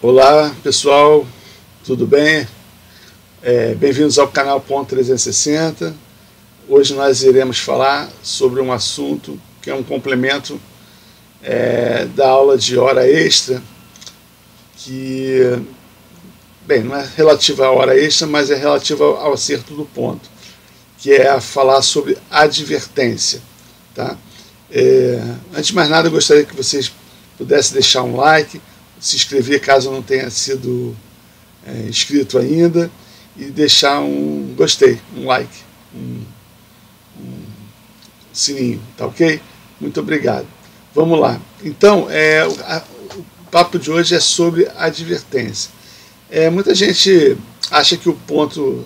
Olá pessoal, tudo bem? Bem-vindos ao canal Ponto 360. Hoje nós iremos falar sobre um assunto que é um complemento da aula de hora extra, que, bem, não é relativa à hora extra, mas é relativa ao acerto do ponto, que é falar sobre advertência. Tá? Antes de mais nada, eu gostaria que vocês pudessem deixar um like, se inscrever caso não tenha sido inscrito ainda, e deixar um gostei, um like, um sininho, tá ok? Muito obrigado. Vamos lá. Então, o papo de hoje é sobre advertência. Muita gente acha que o ponto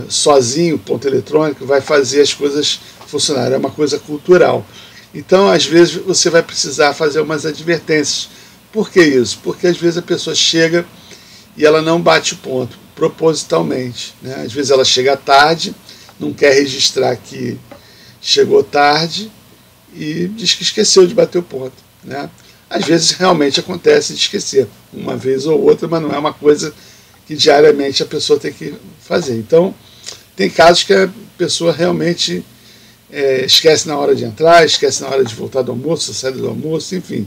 sozinho, o ponto eletrônico, vai fazer as coisas funcionarem, é uma coisa cultural. Então, às vezes, você vai precisar fazer umas advertências. Por que isso? Porque às vezes a pessoa chega e ela não bate o ponto, propositalmente, né? Às vezes ela chega tarde, não quer registrar que chegou tarde e diz que esqueceu de bater o ponto, né? Às vezes realmente acontece de esquecer, uma vez ou outra, mas não é uma coisa que diariamente a pessoa tem que fazer. Então, tem casos que a pessoa realmente esquece na hora de entrar, esquece na hora de voltar do almoço, sai do almoço, enfim.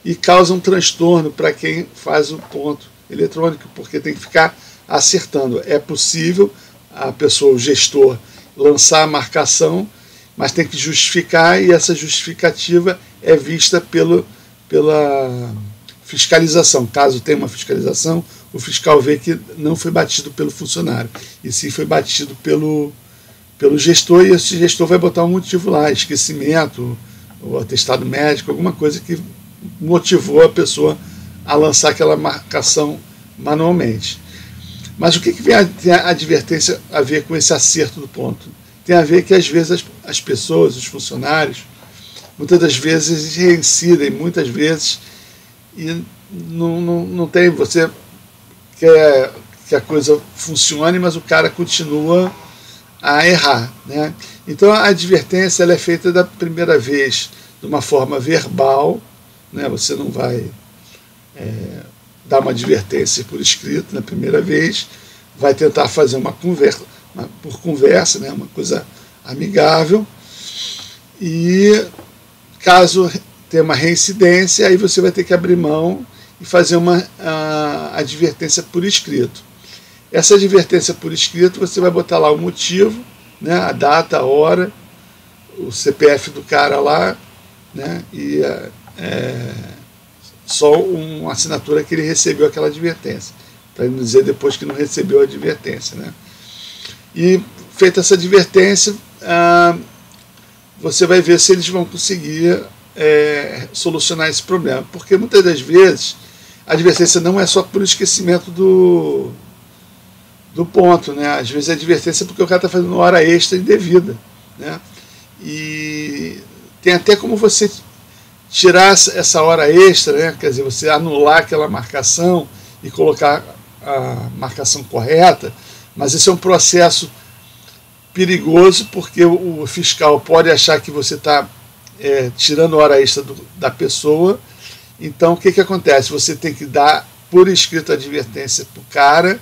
E causa um transtorno para quem faz o ponto eletrônico, porque tem que ficar acertando. É possível a pessoa, o gestor, lançar a marcação, mas tem que justificar, e essa justificativa é vista pela fiscalização. Caso tenha uma fiscalização, o fiscal vê que não foi batido pelo funcionário, e sim foi batido pelo gestor, e esse gestor vai botar um motivo lá, esquecimento, ou atestado médico, alguma coisa que motivou a pessoa a lançar aquela marcação manualmente. Mas o que tem a advertência a ver com esse acerto do ponto? Tem a ver que às vezes as pessoas, os funcionários, muitas das vezes reincidem, muitas vezes, e não tem, você quer que a coisa funcione, mas o cara continua a errar, né? Então a advertência ela é feita da primeira vez de uma forma verbal, né? Você não vai dar uma advertência por escrito na primeira vez, vai tentar fazer uma conversa, por conversa, né? Uma coisa amigável, e caso tenha uma reincidência, aí você vai ter que abrir mão e fazer uma advertência por escrito. Essa advertência por escrito, você vai botar lá o motivo, né? A data, a hora, o CPF do cara lá, né? E só uma assinatura que ele recebeu aquela advertência, para ele não dizer depois que não recebeu a advertência, né? E feita essa advertência, você vai ver se eles vão conseguir solucionar esse problema, porque muitas das vezes a advertência não é só por esquecimento do ponto, né? Às vezes a advertência é porque o cara está fazendo hora extra indevida, né? E tem até como você tirar essa hora extra, né? Quer dizer, você anular aquela marcação e colocar a marcação correta, mas esse é um processo perigoso, porque o fiscal pode achar que você está tirando hora extra da pessoa. Então o que acontece? Você tem que dar por escrito a advertência para o cara,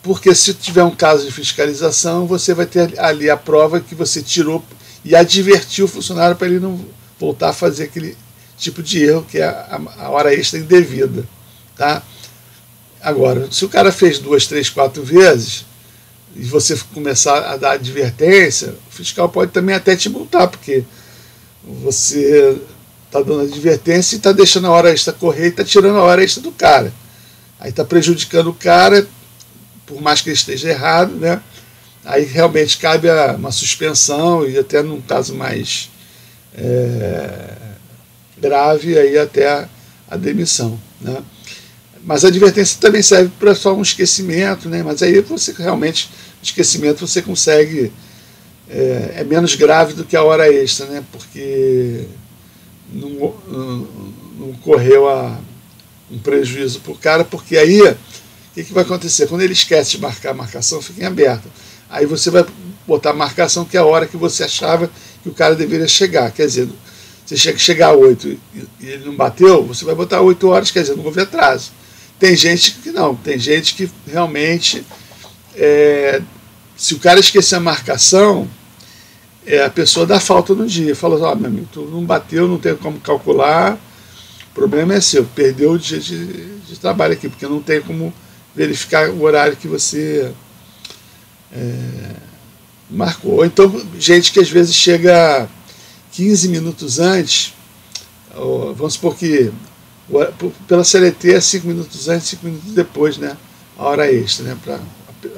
porque se tiver um caso de fiscalização, você vai ter ali a prova que você tirou e advertiu o funcionário para ele não voltar a fazer aquele tipo de erro, que é a hora extra indevida. Tá? Agora, se o cara fez 2, 3, 4 vezes, e você começar a dar advertência, o fiscal pode também até te multar, porque você está dando advertência e está deixando a hora extra correr e está tirando a hora extra do cara. Aí está prejudicando o cara, por mais que ele esteja errado, né? Aí realmente cabe uma suspensão, e até num caso mais grave, aí até a demissão, né? Mas a advertência também serve para só um esquecimento, né? Mas aí você realmente, esquecimento você consegue, é menos grave do que a hora extra, né? Porque não correu um prejuízo para o cara, porque aí o que vai acontecer? Quando ele esquece de marcar a marcação, fica em aberto. Aí você vai botar a marcação que é a hora que você achava que o cara deveria chegar. Quer dizer, você chegar a 8 e ele não bateu, você vai botar 8 horas, quer dizer, não houve atraso. Tem gente que não, tem gente que realmente, se o cara esquecer a marcação, a pessoa dá falta no dia. Fala, meu amigo, tu não bateu, não tem como calcular, o problema é seu, perdeu o dia de trabalho aqui, porque não tem como verificar o horário que você marcou. Ou então, gente que às vezes chega 15 minutos antes, vamos supor que pela CLT é 5 minutos antes, 5 minutos depois, né? A hora extra, né? Para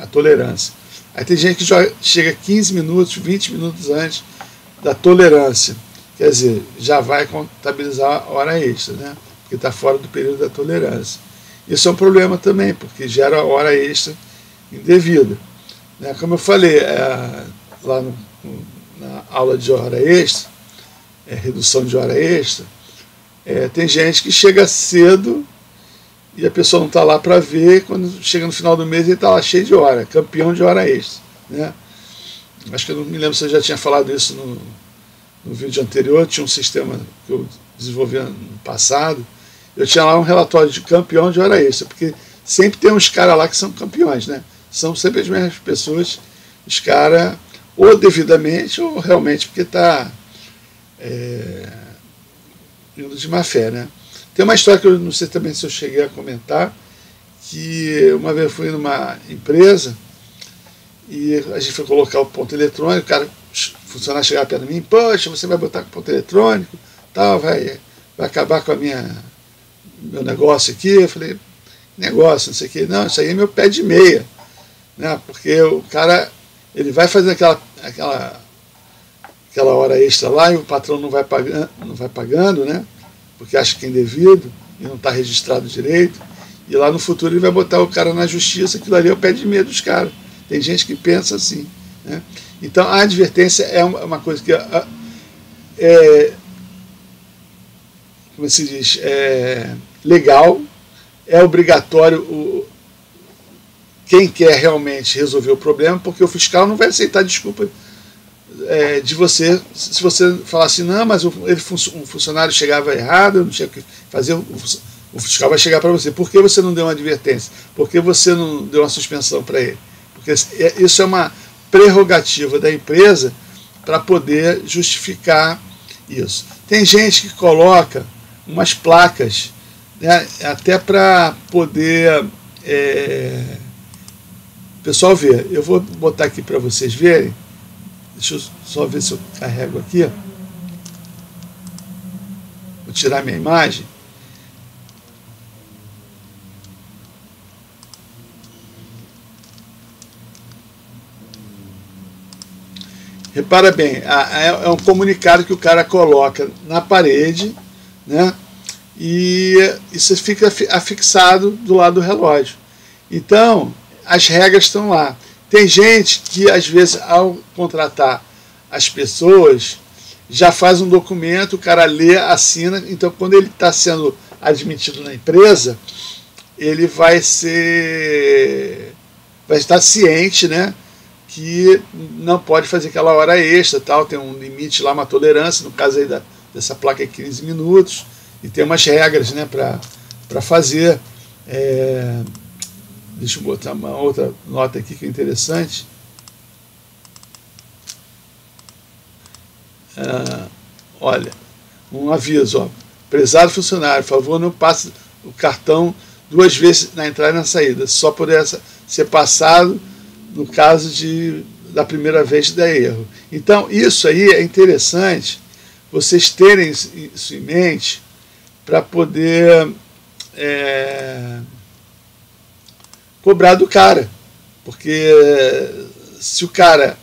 a tolerância. Aí tem gente que já chega 15 minutos, 20 minutos antes da tolerância. Quer dizer, já vai contabilizar a hora extra, né? Porque está fora do período da tolerância. Isso é um problema também, porque gera hora extra indevida. Né? Como eu falei, lá na aula de hora extra, redução de hora extra, tem gente que chega cedo e a pessoa não está lá para ver, quando chega no final do mês ele está lá cheio de hora, campeão de hora extra. Né? Acho que eu não me lembro se eu já tinha falado isso no vídeo anterior, tinha um sistema que eu desenvolvi no passado, eu tinha lá um relatório de campeão de hora extra, porque sempre tem uns caras lá que são campeões, né? São sempre as mesmas pessoas, os caras, ou devidamente, ou realmente porque está indo de má fé, né? Tem uma história que eu não sei também se eu cheguei a comentar, que uma vez eu fui numa empresa e a gente foi colocar o ponto eletrônico, o cara, o funcionário chegava perto de mim, poxa, você vai botar com ponto eletrônico, tal, vai acabar com meu negócio aqui. Eu falei, negócio, não sei o que, não, isso aí é meu pé de meia, né? Porque o cara, ele vai fazer aquela hora extra lá e o patrão não vai pagando, né? Porque acha que é indevido e não está registrado direito, e lá no futuro ele vai botar o cara na justiça, aquilo ali é o pé de meia dos caras. Tem gente que pensa assim, né? Então a advertência é uma coisa que como se diz, legal, é obrigatório quem quer realmente resolver o problema, porque o fiscal não vai aceitar desculpa de você, se você falar assim, não, mas um funcionário chegava errado, eu não tinha o que fazer, o fiscal vai chegar para você, por que você não deu uma advertência? Por que você não deu uma suspensão para ele? Porque isso é uma prerrogativa da empresa para poder justificar isso. Tem gente que coloca umas placas, né, até para poder pessoal ver. Eu vou botar aqui para vocês verem. Deixa eu só ver se eu carrego aqui. Vou tirar minha imagem. Repara bem, é um comunicado que o cara coloca na parede, né? E isso fica afixado do lado do relógio. Então, as regras estão lá. Tem gente que, às vezes, ao contratar as pessoas, já faz um documento, o cara lê, assina, então quando ele está sendo admitido na empresa, ele vai estar ciente, né, que não pode fazer aquela hora extra, tal, tem um limite lá, uma tolerância, no caso aí dessa placa é 15 minutos, e tem umas regras, né, para fazer. Deixa eu botar uma outra nota aqui que é interessante. Olha, um aviso, prezado funcionário, por favor, não passe o cartão 2 vezes na entrada e na saída, só poderá ser passado no caso da primeira vez que der erro. Então, isso aí é interessante vocês terem isso em mente para poder cobrar do cara, porque se o cara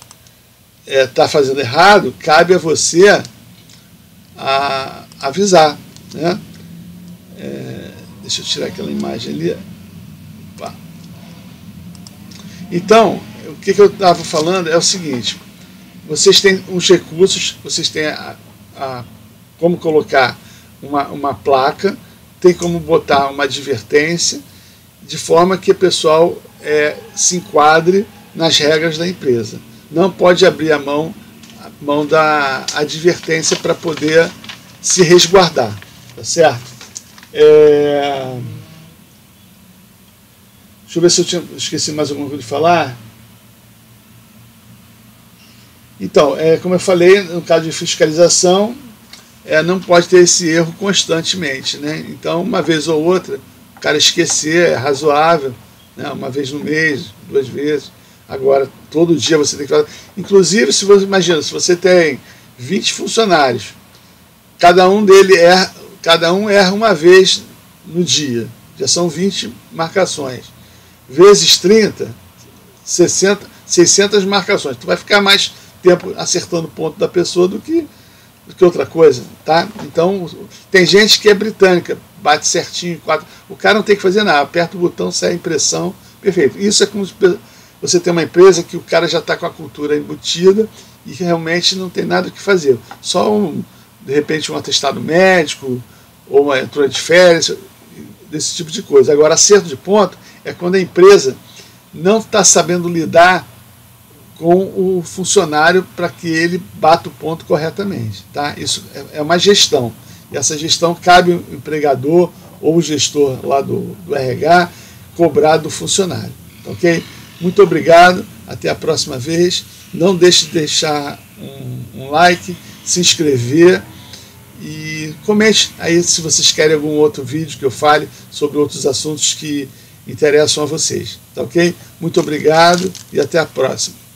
está fazendo errado, cabe a você avisar, né? Deixa eu tirar aquela imagem ali. Opa. Então, o que eu estava falando é o seguinte: vocês têm uns recursos, vocês têm como colocar uma placa, tem como botar uma advertência, de forma que o pessoal se enquadre nas regras da empresa. Não pode abrir a mão da advertência para poder se resguardar, tá certo? Deixa eu ver se eu esqueci mais alguma coisa de falar. Então, como eu falei, no caso de fiscalização, não pode ter esse erro constantemente, né? Então, uma vez ou outra, o cara esquecer é razoável, né? Uma vez no mês, 2 vezes. Agora, todo dia você tem que fazer. Inclusive, se você imagina, se você tem 20 funcionários, cada um erra uma vez no dia. Já são 20 marcações. Vezes 30, 600 marcações. Tu vai ficar mais tempo acertando o ponto da pessoa do que outra coisa, tá? Então, tem gente que é britânica, bate certinho, o cara não tem que fazer nada, aperta o botão, sai a impressão, perfeito. Isso é como você tem uma empresa que o cara já está com a cultura embutida e realmente não tem nada o que fazer. Só, de repente, um atestado médico ou uma entrada de férias, desse tipo de coisa. Agora, acerto de ponto é quando a empresa não está sabendo lidar com o funcionário para que ele bata o ponto corretamente. Tá? Isso é uma gestão. E essa gestão cabe o empregador ou o gestor lá do RH cobrar do funcionário. Ok? Muito obrigado. Até a próxima vez. Não deixe de deixar um like, se inscrever e comente aí se vocês querem algum outro vídeo que eu fale sobre outros assuntos que interessam a vocês. Tá ok? Muito obrigado e até a próxima.